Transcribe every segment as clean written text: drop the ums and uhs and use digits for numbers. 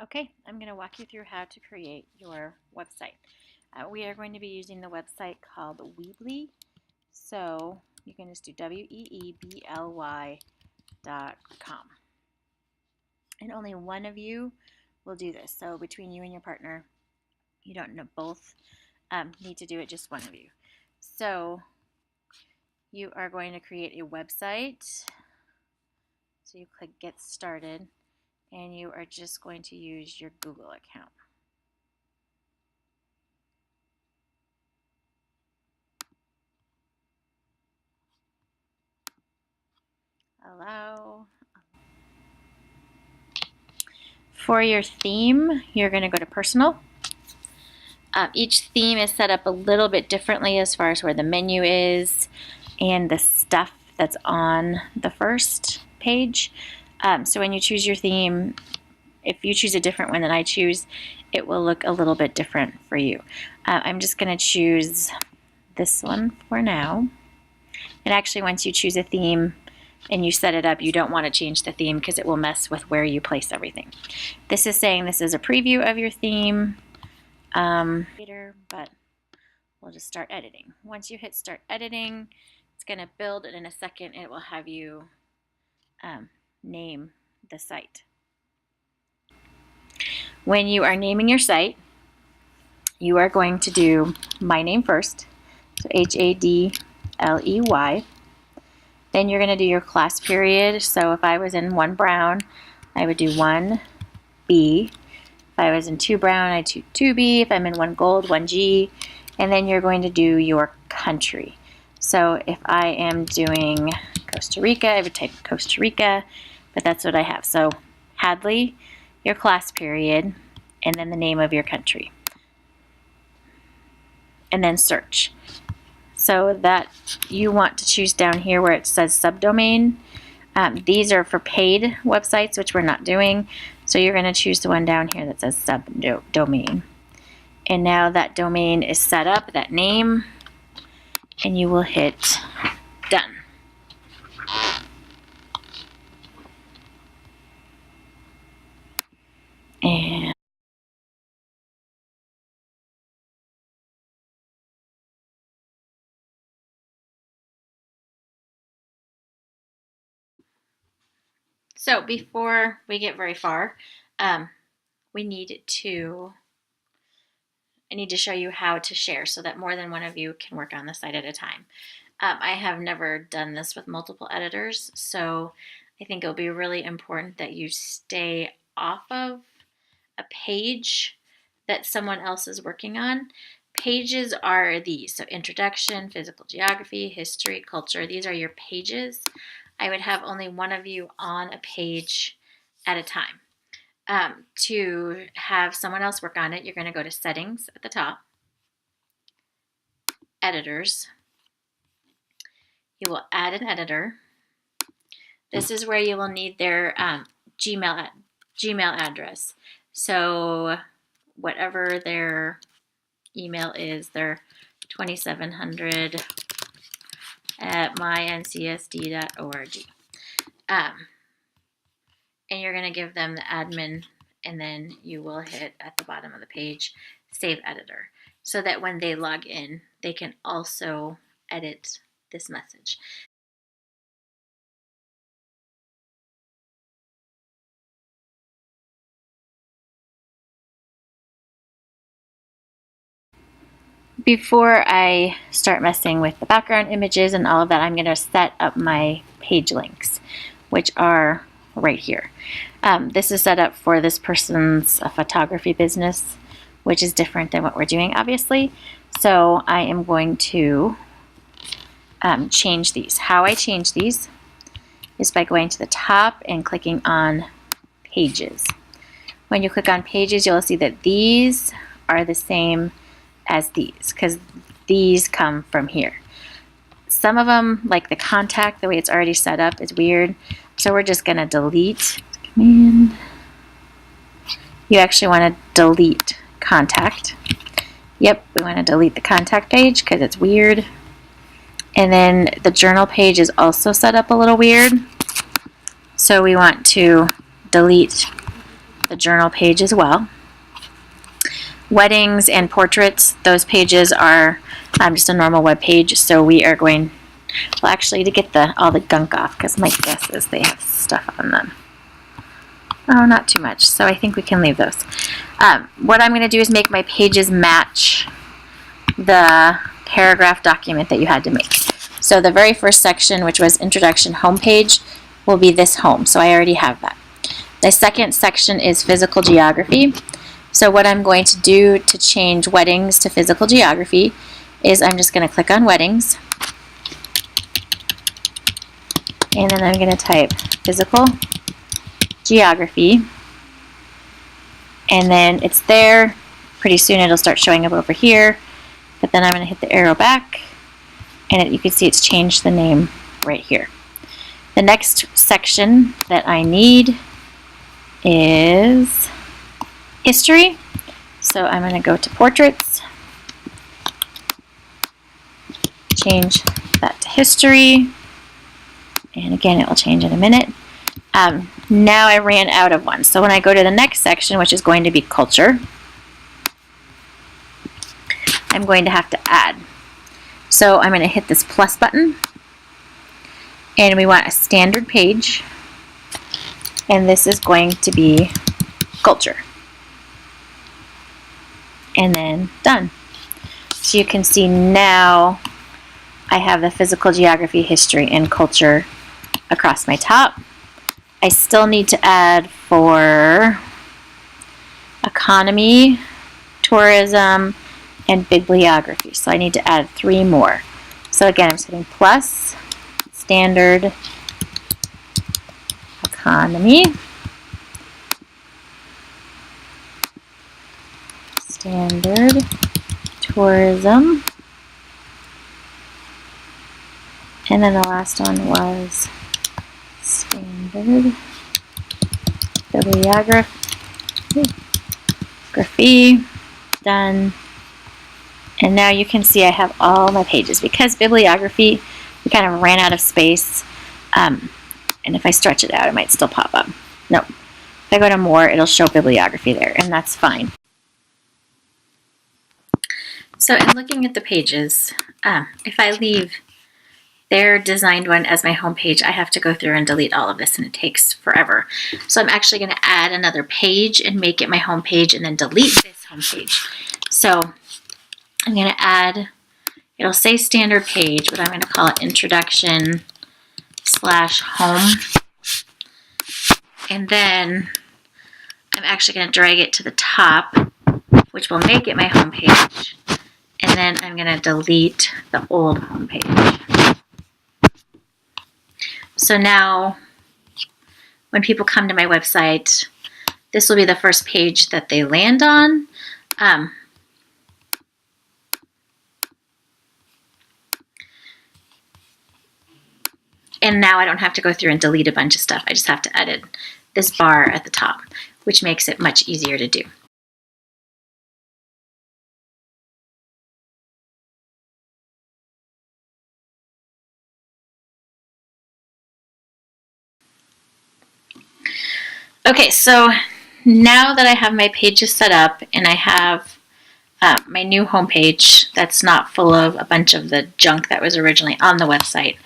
Okay, I'm going to walk you through how to create your website. We are going to be using the website called Weebly. So you can just do weebly.com. And only one of you will do this. So between you and your partner, you don't both need to do it, just one of you. So you are going to create a website. So you click Get Started, and you are just going to use your Google account. Allow. For your theme, you're going to go to Personal. Each theme is set up a little bit differently as far as where the menu is and the stuff that's on the first page. So when you choose your theme, if you choose a different one than I choose, it will look a little bit different for you. I'm just going to choose this one for now. And actually, once you choose a theme and you set it up, you don't want to change the theme because it will mess with where you place everything. This is saying this is a preview of your theme. But we'll just start editing. Once you hit start editing, it's going to build, and in a second it will have you name the site. When you are naming your site, you are going to do my name first, so Hadley. Then you're going to do your class period. So if I was in 1 brown, I would do 1B. If I was in 2 brown, I'd do 2B. If I'm in 1 gold, 1G. And then you're going to do your country. So if I am doing Costa Rica, I would type Costa Rica, but that's what I have. So Hadley, your class period, and then the name of your country. And then search. So that you want to choose down here where it says subdomain. These are for paid websites, which we're not doing. So you're going to choose the one down here that says subdomain. And now that domain is set up, that name, and you will hit done. And so before we get very far, I need to show you how to share so that more than one of you can work on the site at a time. I have never done this with multiple editors, so I think it'll be really important that you stay off of a page that someone else is working on. Pages are these, so introduction, physical geography, history, culture. These are your pages. I would have only one of you on a page at a time. To have someone else work on it, you're going to go to Settings at the top, Editors. You will add an editor. This is where you will need their Gmail address. So whatever their email is, their 2700 at myncsd.org. And you're going to give them the admin, and then you will hit at the bottom of the page, Save Editor, so that when they log in, they can also edit this message. Before I start messing with the background images and all of that, I'm going to set up my page links, which are right here. This is set up for this person's photography business, which is different than what we're doing, obviously. So I am going to change these. How I change these is by going to the top and clicking on Pages. When you click on Pages, you'll see that these are the same as these, because these come from here. Some of them, like the contact, the way it's already set up, is weird. So we're just going to delete. Command. You actually want to delete contact. Yep, we want to delete the contact page because it's weird. And then the journal page is also set up a little weird. So we want to delete the journal page as well. Weddings and portraits, those pages are just a normal web page, so we are going, well, actually, to get all the gunk off, because my guess is they have stuff on them. Oh, not too much, so I think we can leave those. What I'm going to do is make my pages match the paragraph document that you had to make. So the very first section, which was Introduction Homepage, will be this home, so I already have that. The second section is Physical Geography. So what I'm going to do to change weddings to physical geography is I'm just going to click on weddings, and then I'm going to type physical geography, and then it's there. Pretty soon it'll start showing up over here, but then I'm going to hit the arrow back, and you can see it's changed the name right here. The next section that I need is history. So I'm going to go to portraits, change that to history, and again it will change in a minute. Now I ran out of one, so when I go to the next section, which is going to be culture, I'm going to have to add. So I'm going to hit this plus button, and we want a standard page, and this is going to be culture. And then done. So you can see now I have the physical geography, history, and culture across my top. I still need to add for economy, tourism, and bibliography. So I need to add 3 more. So again, I'm setting plus, standard, economy, standard, tourism, and then the last one was standard, bibliography, done. And now you can see I have all my pages. Because bibliography, we kind of ran out of space, and if I stretch it out, it might still pop up. Nope. If I go to more, it'll show bibliography there, and that's fine. So in looking at the pages, if I leave their designed one as my home page, I have to go through and delete all of this, and it takes forever. So I'm actually going to add another page and make it my home page, and then delete this home page. So I'm going to add, it'll say standard page, but I'm going to call it introduction/home. And then I'm actually going to drag it to the top, which will make it my home page. And then I'm going to delete the old home page. So now when people come to my website, this will be the first page that they land on. And now I don't have to go through and delete a bunch of stuff. I just have to edit this bar at the top, which makes it much easier to do. Okay, so now that I have my pages set up and I have my new homepage that's not full of a bunch of the junk that was originally on the website,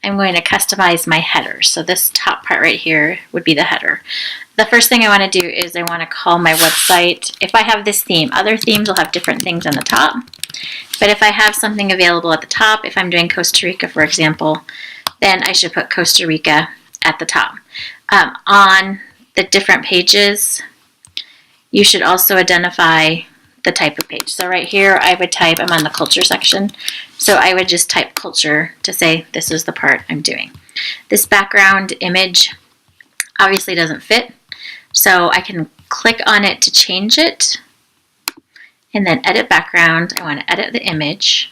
I'm going to customize my header. So this top part right here would be the header. The first thing I want to do is I want to call my website, if I have this theme, other themes will have different things on the top, but if I have something available at the top, if I'm doing Costa Rica, for example, then I should put Costa Rica at the top. On the different pages, you should also identify the type of page. So right here I would type, I'm on the culture section, so I would just type culture to say this is the part I'm doing. This background image obviously doesn't fit, so I can click on it to change it, and then edit background. I want to edit the image,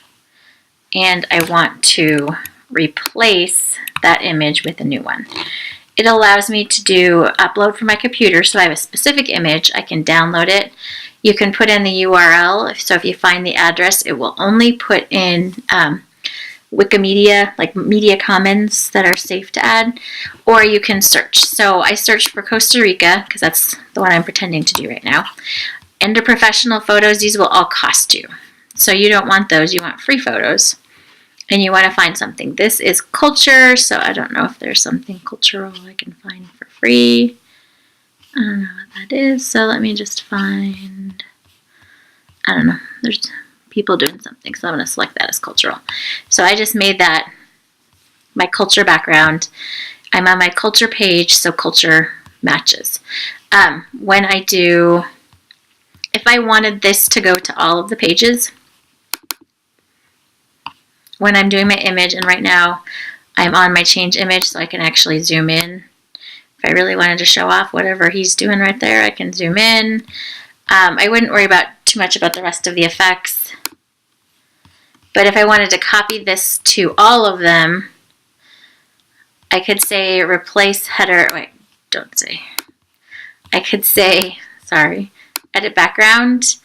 and I want to replace that image with a new one. It allows me to do upload from my computer, so I have a specific image, I can download it. You can put in the URL, so if you find the address, it will only put in Wikimedia, like media commons that are safe to add, or you can search. So I searched for Costa Rica because that's the one I'm pretending to do right now. Under professional photos, these will all cost you. So you don't want those, you want free photos. And you want to find something. This is culture, so I don't know if there's something cultural I can find for free. I don't know what that is, so let me just find, I don't know, there's people doing something, so I'm going to select that as cultural. So I just made that my culture background. I'm on my culture page, so culture matches. When I do, if I wanted this to go to all of the pages, when I'm doing my image, and right now I'm on my change image, so I can actually zoom in. If I really wanted to show off whatever he's doing right there, I can zoom in. I wouldn't worry too much about the rest of the effects. But if I wanted to copy this to all of them, I could say replace header, wait, don't say. I could say, sorry, edit background,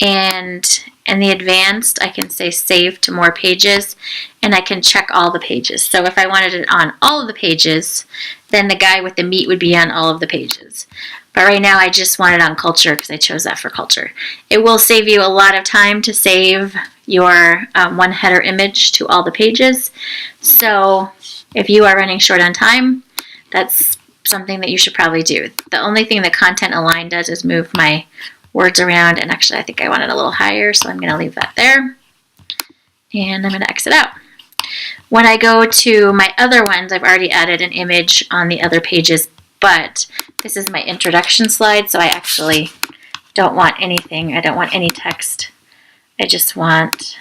and in the advanced, I can say save to more pages, and I can check all the pages. So if I wanted it on all of the pages, then the guy with the meat would be on all of the pages. But right now I just want it on culture because I chose that for culture. It will save you a lot of time to save your one header image to all the pages. So if you are running short on time, that's something that you should probably do. The only thing the content align does is move my words around, and actually I think I want it a little higher, so I'm going to leave that there. And I'm going to exit out. When I go to my other ones, I've already added an image on the other pages, but this is my introduction slide, so I actually don't want anything. I don't want any text. I just want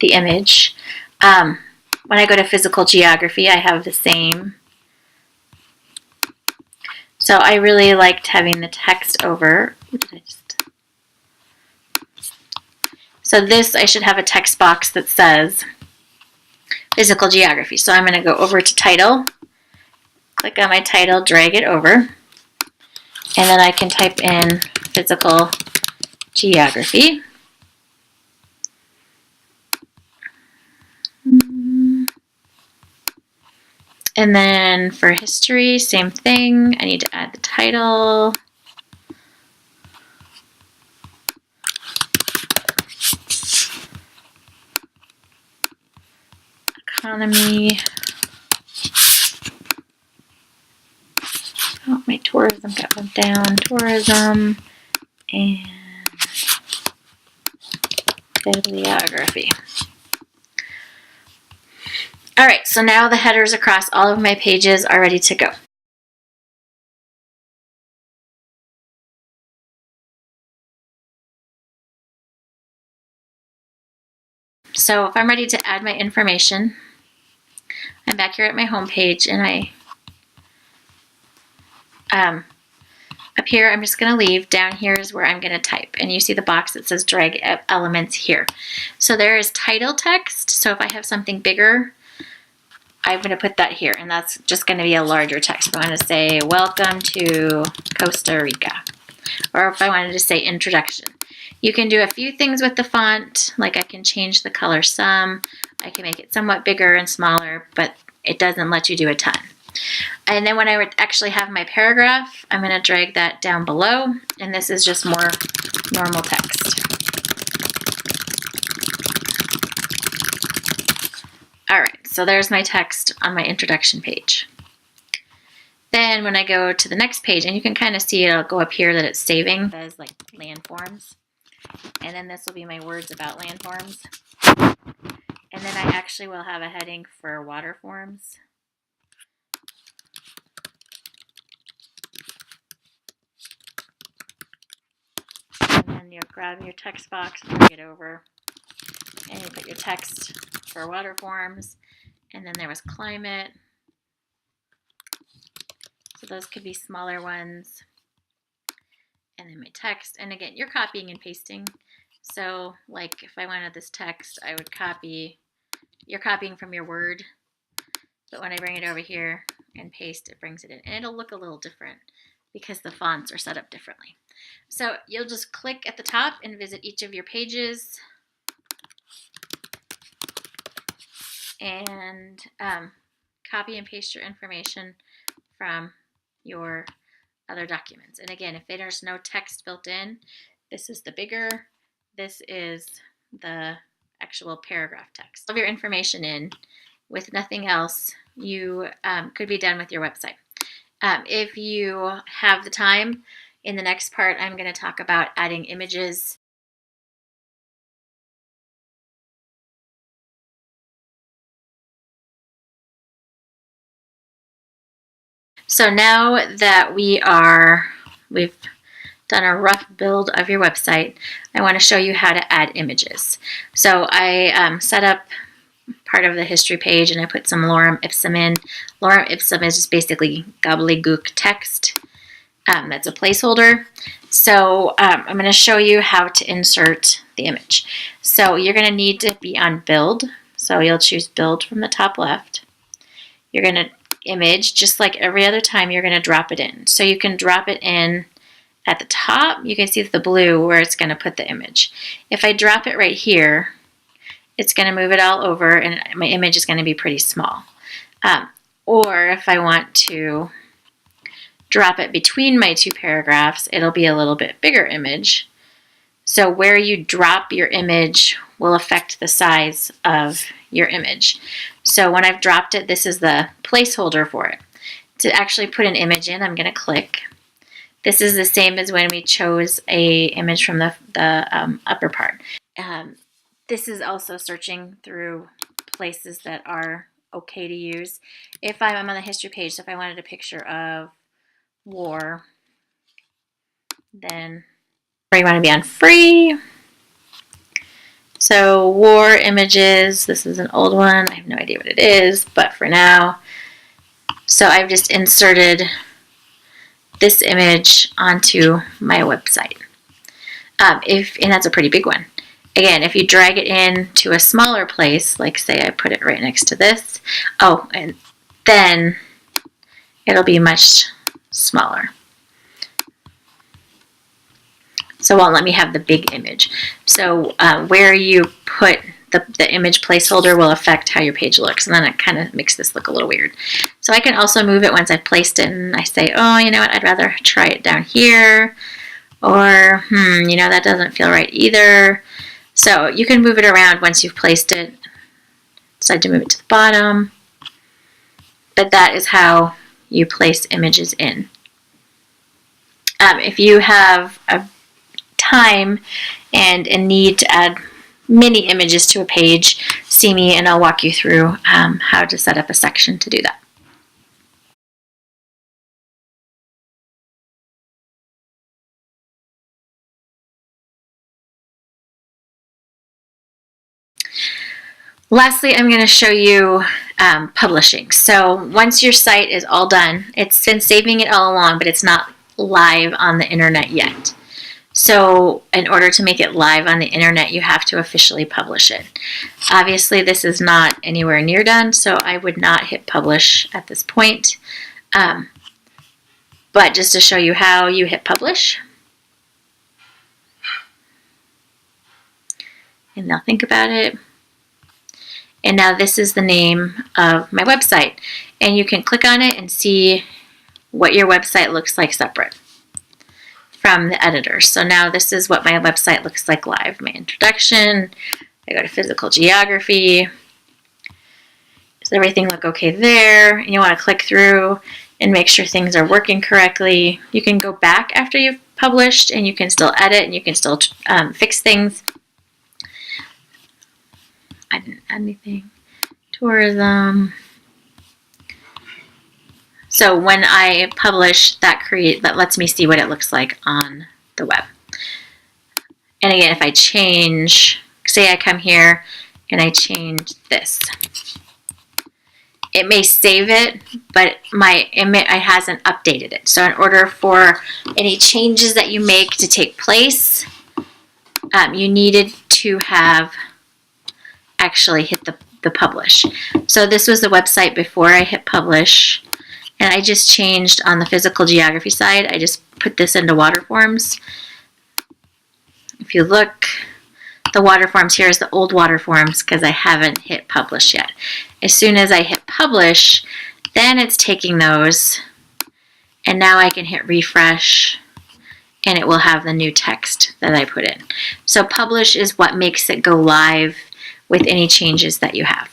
the image. When I go to physical geography, I have the same. So I really liked having the text over. So this, I should have a text box that says physical geography. So I'm going to go over to title, click on my title, drag it over, and then I can type in physical geography. And then for history, same thing. I need to add the title. Economy. Oh, my tourism got bumped down. Tourism and bibliography. All right, so now the headers across all of my pages are ready to go. So if I'm ready to add my information, I'm back here at my home page, and up here I'm just going to leave. Down here is where I'm going to type, and you see the box that says drag elements here. So there is title text, so if I have something bigger, I'm going to put that here, and that's just going to be a larger text. If I want to say welcome to Costa Rica, or if I wanted to say introduction. You can do a few things with the font, like I can change the color some, I can make it somewhat bigger and smaller, but it doesn't let you do a ton. And then when I would actually have my paragraph, I'm going to drag that down below, and this is just more normal text. All right, so there's my text on my introduction page. Then when I go to the next page, and you can kind of see it'll go up here that it's saving, it says like landforms. And then this will be my words about landforms. And then I actually will have a heading for water forms. And then you'll grab your text box, bring it over, and you put your text for water forms. And then there was climate. So those could be smaller ones. And then my text. And again, you're copying and pasting. So like if I wanted this text, I would copy. You're copying from your Word. But when I bring it over here and paste, it brings it in. And it'll look a little different because the fonts are set up differently. So you'll just click at the top and visit each of your pages. and copy and paste your information from your other documents. And again, if there's no text built in, this is the bigger, this is the actual paragraph text. All of your information in with nothing else, you could be done with your website. If you have the time, in the next part, I'm going to talk about adding images. So now that we've done a rough build of your website, I want to show you how to add images. So I set up part of the history page and I put some lorem ipsum in. Lorem ipsum is just basically gobbledygook text. That's a placeholder. So I'm going to show you how to insert the image. So you're going to need to be on build. So you'll choose build from the top left. You're going to image, just like every other time, you're going to drop it in. So you can drop it in at the top. You can see the blue where it's going to put the image. If I drop it right here, it's going to move it all over and my image is going to be pretty small. Or if I want to drop it between my two paragraphs, it'll be a little bit bigger image. So where you drop your image will affect the size of your image. So when I've dropped it, this is the placeholder for it. To actually put an image in, I'm going to click. This is the same as when we chose a image from the upper part. This is also searching through places that are okay to use. If I'm on the history page, so if I wanted a picture of war, then you want to be on free. So war images, this is an old one. I have no idea what it is, but for now. So I've just inserted this image onto my website. And that's a pretty big one. Again, if you drag it in to a smaller place, like say I put it right next to this, and then it'll be much smaller. So it won't let me have the big image. So where you put the image placeholder will affect how your page looks, and then it kind of makes this look a little weird. So I can also move it once I've placed it, and I say, oh, you know what, I'd rather try it down here, or you know, that doesn't feel right either. So you can move it around once you've placed it. Decide to move it to the bottom. But that is how you place images in. If you have a time and a need to add many images to a page, see me and I'll walk you through how to set up a section to do that. Lastly, I'm going to show you publishing. So once your site is all done, it's been saving it all along, but it's not live on the internet yet. So in order to make it live on the internet, you have to officially publish it. Obviously, this is not anywhere near done, so I would not hit publish at this point. But just to show you how, you hit publish. And now think about it. And now this is the name of my website. And you can click on it and see what your website looks like separate from the editor. So now this is what my website looks like live. My introduction, I go to physical geography. Does everything look okay there? And you want to click through and make sure things are working correctly. You can go back after you've published and you can still edit and you can still fix things. I didn't add anything. Tourism. So when I publish, that lets me see what it looks like on the web. And again, if I change, say I come here and I change this, it may save it, but my image, it hasn't updated it. So in order for any changes that you make to take place, you needed to have actually hit the publish. So this was the website before I hit publish. And I just changed on the physical geography side, I just put this into water forms. If you look, the water forms here as the old water forms because I haven't hit publish yet. As soon as I hit publish, then it's taking those, and now I can hit refresh, and it will have the new text that I put in. So publish is what makes it go live with any changes that you have.